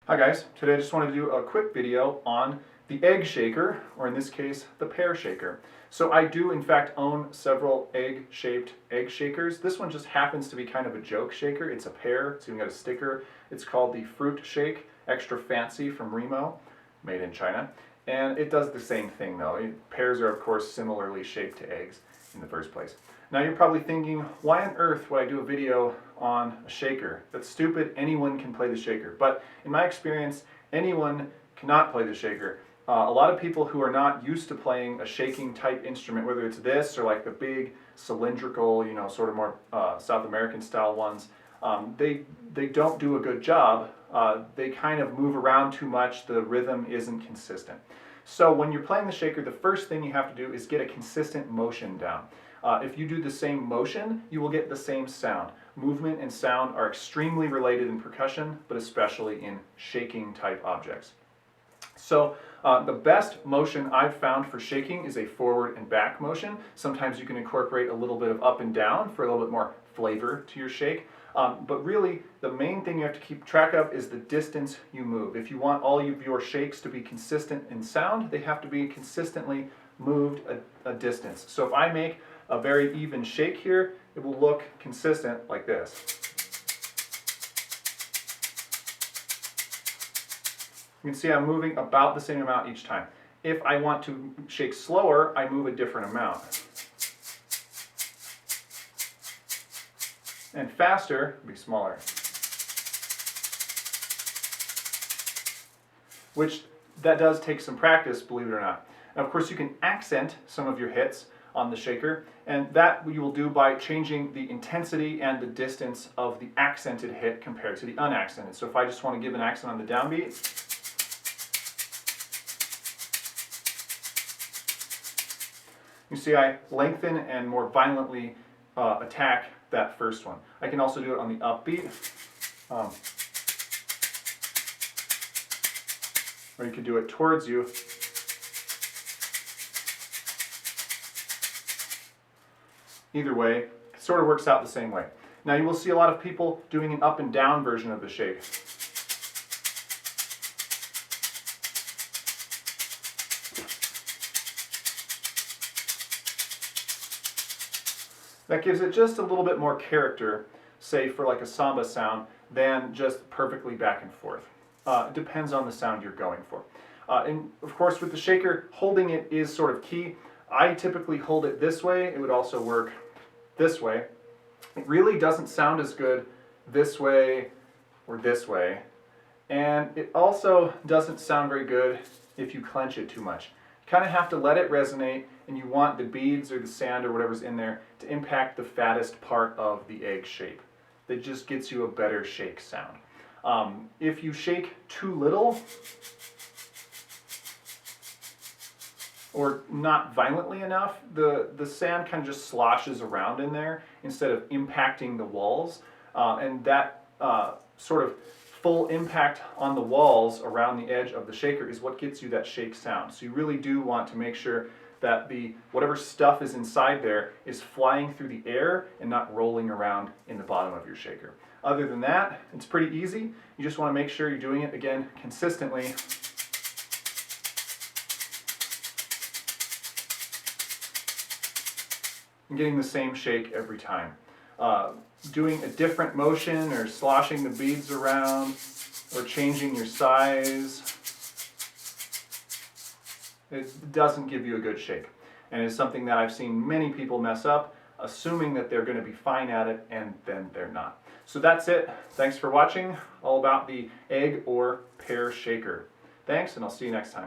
Hi guys, today I just wanted to do a quick video on the egg shaker, or in this case, the pear shaker. So I do in fact own several egg-shaped egg shakers. This one just happens to be kind of a joke shaker. It's a pear, it's even got a sticker. It's called the Fruit Shake, extra fancy from Remo, made in China. And it does the same thing though. Pears are of course similarly shaped to eggs in the first place. Now you're probably thinking, why on earth would I do a video on a shaker? That's stupid, anyone can play the shaker. But in my experience, anyone cannot play the shaker. A lot of people who are not used to playing a shaking type instrument, whether it's this or like the big cylindrical, sort of more South American style ones, they don't do a good job. They kind of move around too much, the rhythm isn't consistent. So when you're playing the shaker, the first thing you have to do is get a consistent motion down. If you do the same motion, you will get the same sound. Movement and sound are extremely related in percussion, but especially in shaking type objects. So the best motion I've found for shaking is a forward and back motion. Sometimes you can incorporate a little bit of up and down for a little bit more flavor to your shake. But really, the main thing you have to keep track of is the distance you move. If you want all of your shakes to be consistent in sound, they have to be consistently moved a distance. So if I make a very even shake here, it will look consistent like this. You can see I'm moving about the same amount each time. If I want to shake slower, I move a different amount. And faster, it'll be smaller. Which, that does take some practice, believe it or not. Now, of course, you can accent some of your hits on the shaker, and that you will do by changing the intensity and the distance of the accented hit compared to the unaccented. So if I just want to give an accent on the downbeat, you see I lengthen and more violently attack that first one. I can also do it on the upbeat, or you could do it towards you. Either way, it sort of works out the same way. Now you will see a lot of people doing an up and down version of the shake. That gives it just a little bit more character, say for like a samba sound, than just perfectly back and forth. It depends on the sound you're going for. And of course with the shaker, holding it is sort of key. I typically hold it this way. It would also work this way. It really doesn't sound as good this way or this way. And it also doesn't sound very good if you clench it too much. You kind of have to let it resonate, and you want the beads or the sand or whatever's in there to impact the fattest part of the egg shape. That just gets you a better shake sound. If you shake too little, or not violently enough, the sand kind of just sloshes around in there instead of impacting the walls. And that sort of full impact on the walls around the edge of the shaker is what gets you that shake sound. So you really do want to make sure that whatever stuff is inside there is flying through the air and not rolling around in the bottom of your shaker. Other than that, it's pretty easy. You just want to make sure you're doing it, again, consistently. And getting the same shake every time. Doing a different motion or sloshing the beads around or changing your size, it doesn't give you a good shake. And it's something that I've seen many people mess up, assuming that they're going to be fine at it, and then they're not. So that's it. Thanks for watching, all about the egg or pear shaker. Thanks, and I'll see you next time.